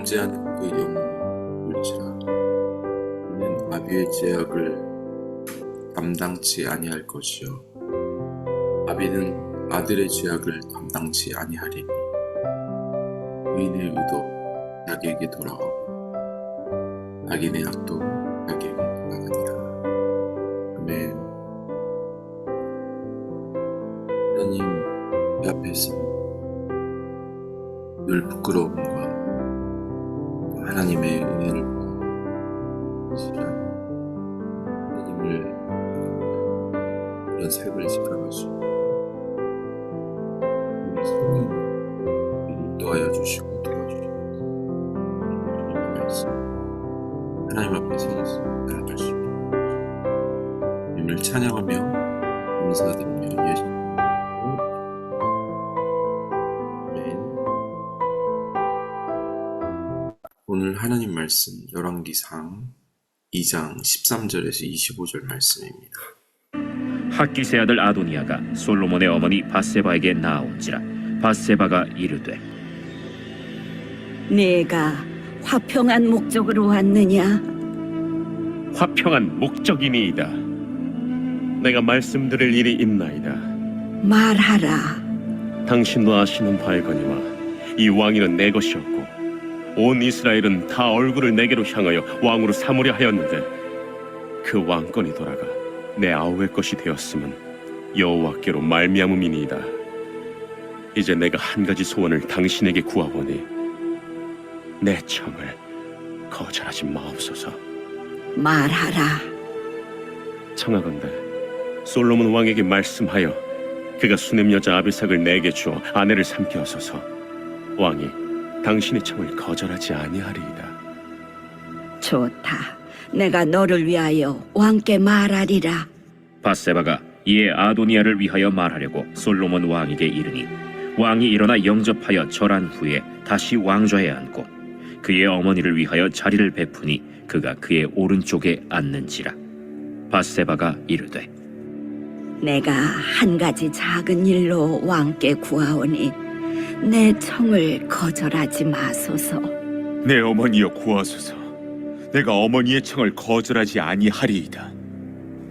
범죄하는 그 영웅을 물지라. 이는 아비의 죄악을 담당치 아니할 것이요 아비는 아들의 죄악을 담당치 아니하리니 의인의 의도 자기에게 돌아가고 악인의 악도 자기에게 돌아가니라. 아멘. 하나님 앞에서 늘 부끄러움과 하나님의 은혜를 하나님을 그런 삶을 살아가시고 우리 성령을 도와여 주시고 도와주시고 주님의 말씀 하나님 앞에 서서 나아갈 수 있게 주님을 찬양하며 감사드리며 예수 오늘 하나님 말씀 열왕기상 2장 13절에서 25절 말씀입니다. 핫기스의 아들 아도니아가 솔로몬의 어머니 밧세바에게 나아온지라. 밧세바가 이르되 네가 화평한 목적으로 왔느냐? 화평한 목적이니이다. 내가 말씀드릴 일이 있나이다. 말하라. 당신도 아시는 바이거니와 이 왕위는 내 것이었고 온 이스라엘은 다 얼굴을 내게로 향하여 왕으로 삼으려 하였는데 그 왕권이 돌아가 내 아우의 것이 되었음은 여호와께로 말미암음이니이다. 이제 내가 한 가지 소원을 당신에게 구하오니 내 청을 거절하지 마옵소서. 말하라. 청하건대 솔로몬 왕에게 말씀하여 그가 수냄 여자 아비삭을 내게 주어 아내를 삼게 하소서. 왕이 당신의 청을 거절하지 아니하리이다. 좋다. 내가 너를 위하여 왕께 말하리라. 밧세바가 이에 아도니아를 위하여 말하려고 솔로몬 왕에게 이르니 왕이 일어나 영접하여 절한 후에 다시 왕좌에 앉고 그의 어머니를 위하여 자리를 베푸니 그가 그의 오른쪽에 앉는지라. 밧세바가 이르되 내가 한 가지 작은 일로 왕께 구하오니 내 청을 거절하지 마소서. 내 어머니여 구하소서. 내가 어머니의 청을 거절하지 아니하리이다.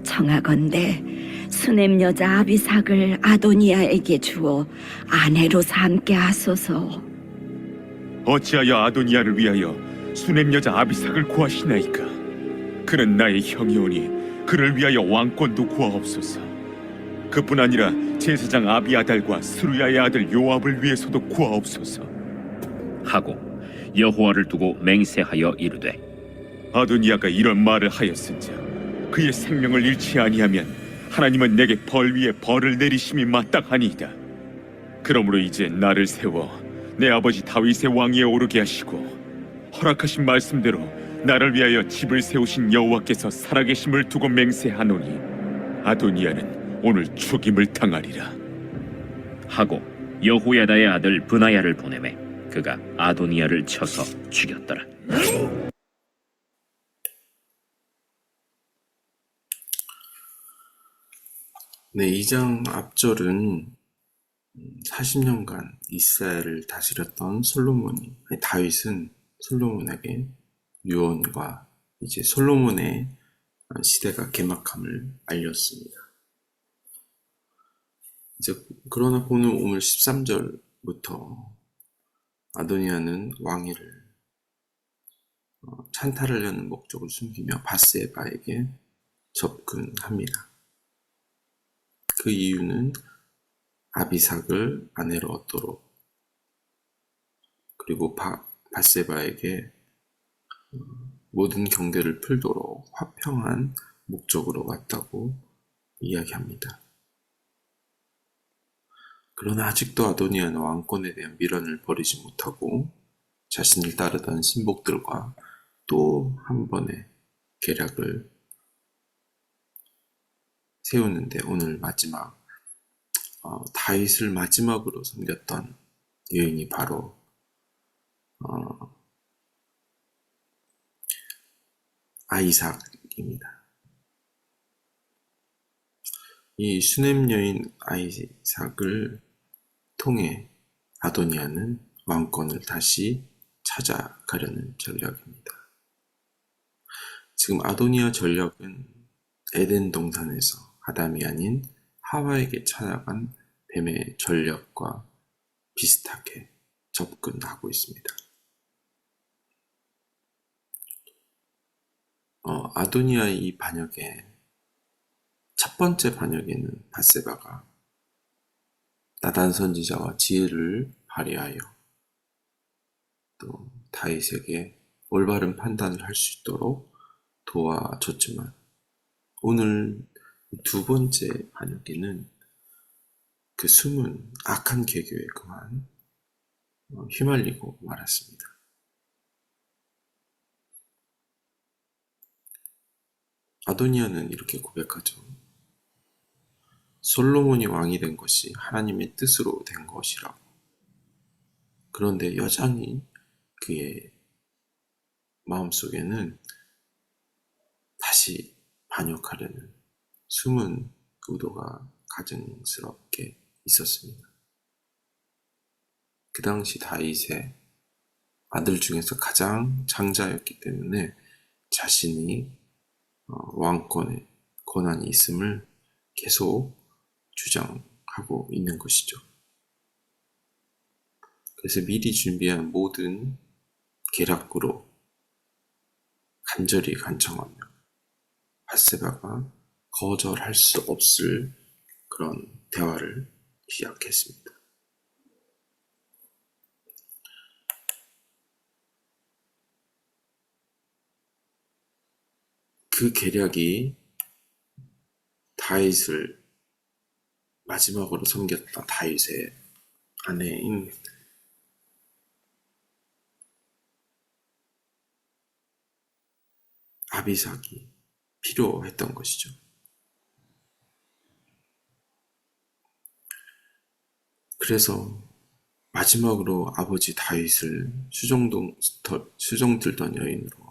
청하건대 수냄 여자 아비삭을 아도니아에게 주어 아내로 삼게 하소서. 어찌하여 아도니아를 위하여 수냄 여자 아비삭을 구하시나이까? 그는 나의 형이오니 그를 위하여 왕권도 구하옵소서. 그뿐 아니라 제사장 아비아달과 스루야의 아들 요압을 위해서도 구하옵소서. 하고 여호와를 두고 맹세하여 이르되 아도니아가 이런 말을 하였은즉 그의 생명을 잃지 아니하면 하나님은 내게 벌 위에 벌을 내리심이 마땅하니이다. 그러므로 이제 나를 세워 내 아버지 다윗의 왕위에 오르게 하시고 허락하신 말씀대로 나를 위하여 집을 세우신 여호와께서 살아계심을 두고 맹세하노니 아도니아는 오늘 죽임을 당하리라. 하고 여호야다의 아들 브나야를 보내매 그가 아도니아를 쳐서 죽였더라. 네, 2장 앞절은 40년간 이스라엘을 다스렸던 다윗은 솔로몬에게 유언과 이제 솔로몬의 시대가 개막함을 알렸습니다. 이제 그러나 오늘 13절부터 아도니아는 왕위를 찬탈하려는 목적을 숨기며 밧세바에게 접근합니다. 그 이유는 아비삭을 아내로 얻도록 그리고 밧세바에게 모든 경계를 풀도록 화평한 목적으로 왔다고 이야기합니다. 그러나 아직도 아도니아는 왕권에 대한 미련을 버리지 못하고 자신을 따르던 신복들과 또 한 번의 계략을 세우는데 오늘 마지막 다윗을 마지막으로 섬겼던 여인이 바로 아이삭입니다. 이 수냄 여인 아이삭을 통해 아도니아는 왕권을 다시 찾아가려는 전략입니다. 지금 아도니아 전략은 에덴 동산에서 아담이 아닌 하와에게 찾아간 뱀의 전략과 비슷하게 접근하고 있습니다. 아도니아의 이 반역의 첫 번째 반역에는 밧세바가 나단 선지자와 지혜를 발휘하여 또 다윗에게 올바른 판단을 할 수 있도록 도와줬지만, 오늘 두 번째 반역에는 그 숨은 악한 계교에 그만 휘말리고 말았습니다. 아도니아는 이렇게 고백하죠. 솔로몬이 왕이 된 것이 하나님의 뜻으로 된 것이라고. 그런데 여전히 그의 마음속에는 다시 반역하려는 숨은 의도가 가증스럽게 있었습니다. 그 당시 다윗의 아들 중에서 가장 장자였기 때문에 자신이 왕권의 권한이 있음을 계속 주장하고 있는 것이죠. 그래서 미리 준비한 모든 계략으로 간절히 간청하며 밧세바가 거절할 수 없을 그런 대화를 시작했습니다. 그 계략이 다윗을 마지막으로 섬겼던 다윗의 아내인 아비삭이 필요했던 것이죠. 그래서 마지막으로 아버지 다윗을 수종들던 여인으로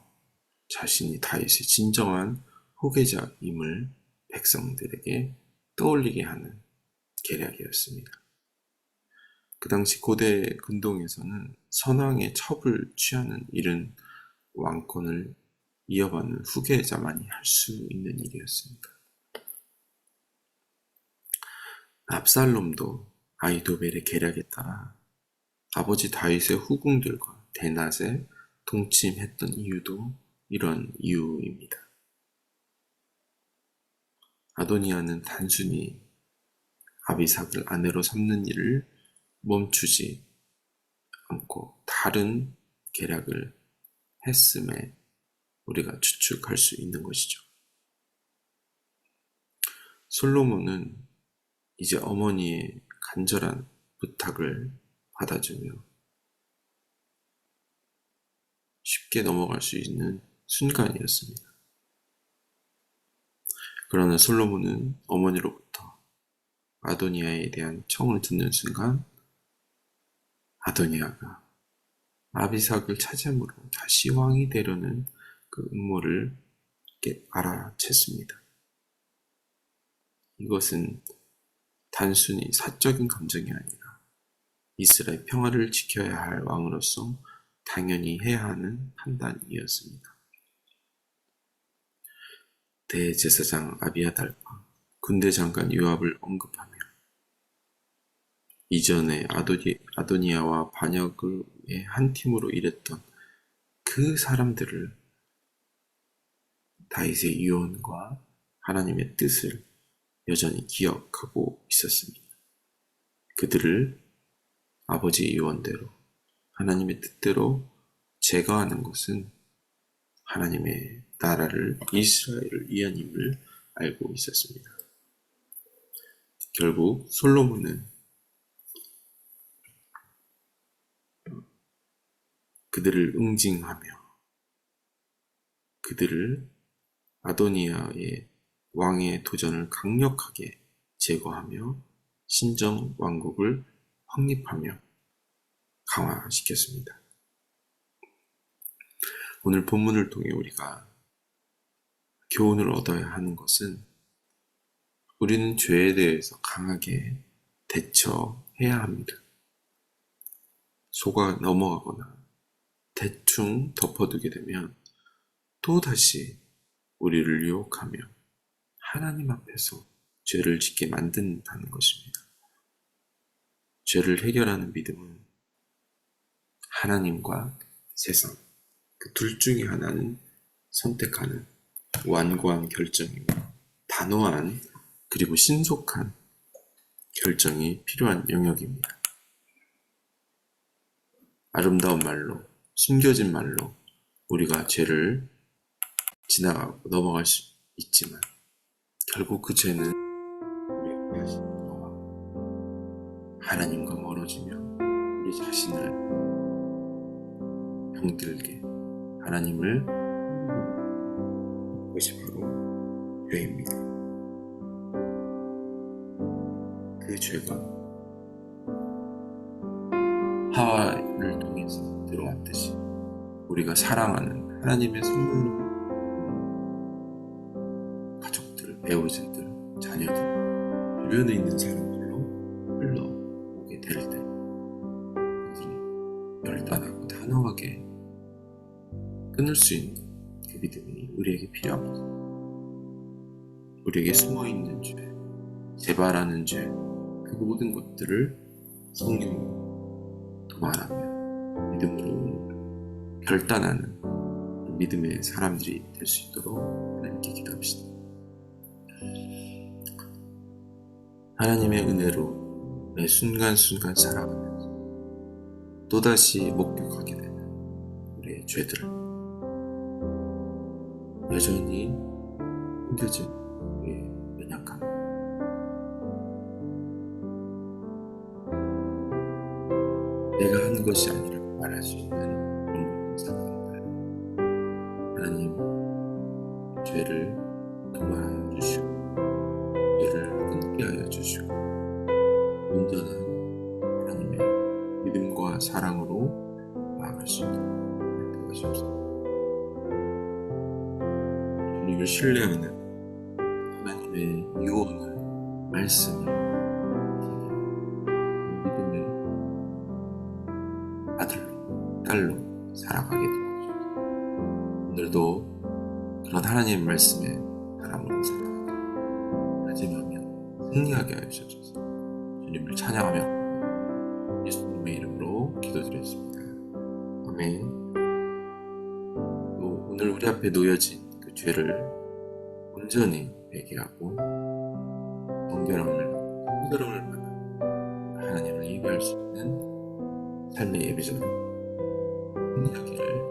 자신이 다윗의 진정한 후계자임을 백성들에게 떠올리게 하는 계략이었습니다. 그 당시 고대 근동에서는 선왕의 첩을 취하는 일은 왕권을 이어받는 후계자만이 할 수 있는 일이었습니다. 압살롬도 아히도벨의 계략에 따라 아버지 다윗의 후궁들과 대낮에 동침했던 이유도 이런 이유입니다. 아도니아는 단순히 아비삭을 아내로 삼는 일을 멈추지 않고 다른 계략을 했음에 우리가 추측할 수 있는 것이죠. 솔로몬은 이제 어머니의 간절한 부탁을 받아주며 쉽게 넘어갈 수 있는 순간이었습니다. 그러나 솔로몬은 어머니로부터 아도니아에 대한 청을 듣는 순간 아도니아가 아비삭을 차지함으로 다시 왕이 되려는 그 음모를 알아챘습니다. 이것은 단순히 사적인 감정이 아니라 이스라엘 평화를 지켜야 할 왕으로서 당연히 해야 하는 판단이었습니다. 대제사장 아비아달과 군대 장관 요압을 언급하며 이전에 아도니아와 반역의 한 팀으로 일했던 그 사람들을 다윗의 유언과 하나님의 뜻을 여전히 기억하고 있었습니다. 그들을 아버지의 유언대로 하나님의 뜻대로 제거하는 것은 하나님의 나라를 이스라엘을 위한임을 알고 있었습니다. 결국 솔로몬은 그들을 응징하며 그들을 아도니아의 왕의 도전을 강력하게 제거하며 신정 왕국을 확립하며 강화시켰습니다. 오늘 본문을 통해 우리가 교훈을 얻어야 하는 것은 우리는 죄에 대해서 강하게 대처해야 합니다. 속아 넘어가거나 대충 덮어두게 되면 또다시 우리를 유혹하며 하나님 앞에서 죄를 짓게 만든다는 것입니다. 죄를 해결하는 믿음은 하나님과 세상, 그 둘 중에 하나는 선택하는 완고한 결정이고 단호한 그리고 신속한 결정이 필요한 영역입니다. 아름다운 말로, 숨겨진 말로 우리가 죄를 지나가고 넘어갈 수 있지만 결국 그 죄는 우리가 다시 돌아와 하나님과 멀어지며 우리 자신을 병들게 하나님을 그것이 바로 죄입니다. 그 죄가 하와를 통해서 들어왔듯이 우리가 사랑하는 하나님의 선물로 가족들, 배우자들, 자녀들, 주변에 있는 사람들로 흘러오게 될 때 그들이 결단하고 단호하게 끊을 수 있는 그 믿음이 우리에게 필요합니다. 우리에게 숨어있는 죄, 재발하는 죄, 그 모든 것들을 성령으로 도말하며 믿음으로 결단하는 믿음의 사람들이 될 수 있도록 하나님께 기도합시다. 하나님의 은혜로 매 순간순간 살아가면서 또다시 목격하게 되는 우리의 죄들, 여전히 숨겨진 우리의 연약함, 내가 한 것이 아니라고 말할 수 있는 그런 상황입니다. 하나님, 죄를 도말하여 주시고 죄를 끊게 하여 주시고 온전한 하나님의 믿음과 사랑으로 나아갈 수 있도록 도와주옵소서. 주님을 신뢰하는 하나님의 유언을, 말씀을 믿음의 아들로, 딸로 살아가게 도와주옵소서. 오늘도 그런 하나님의 말씀에 사람으로 살아가고 다짐하며 승리하게 하여 주옵소서. 주님을 찬양하며 예수님의 이름으로 기도드렸습니다. 아멘. 또 오늘 우리 앞에 놓여진 그 죄를 온전히 회개하고 정결함을 받아 하나님을 예배할 수 있는 삶의 예배자로 승리하기를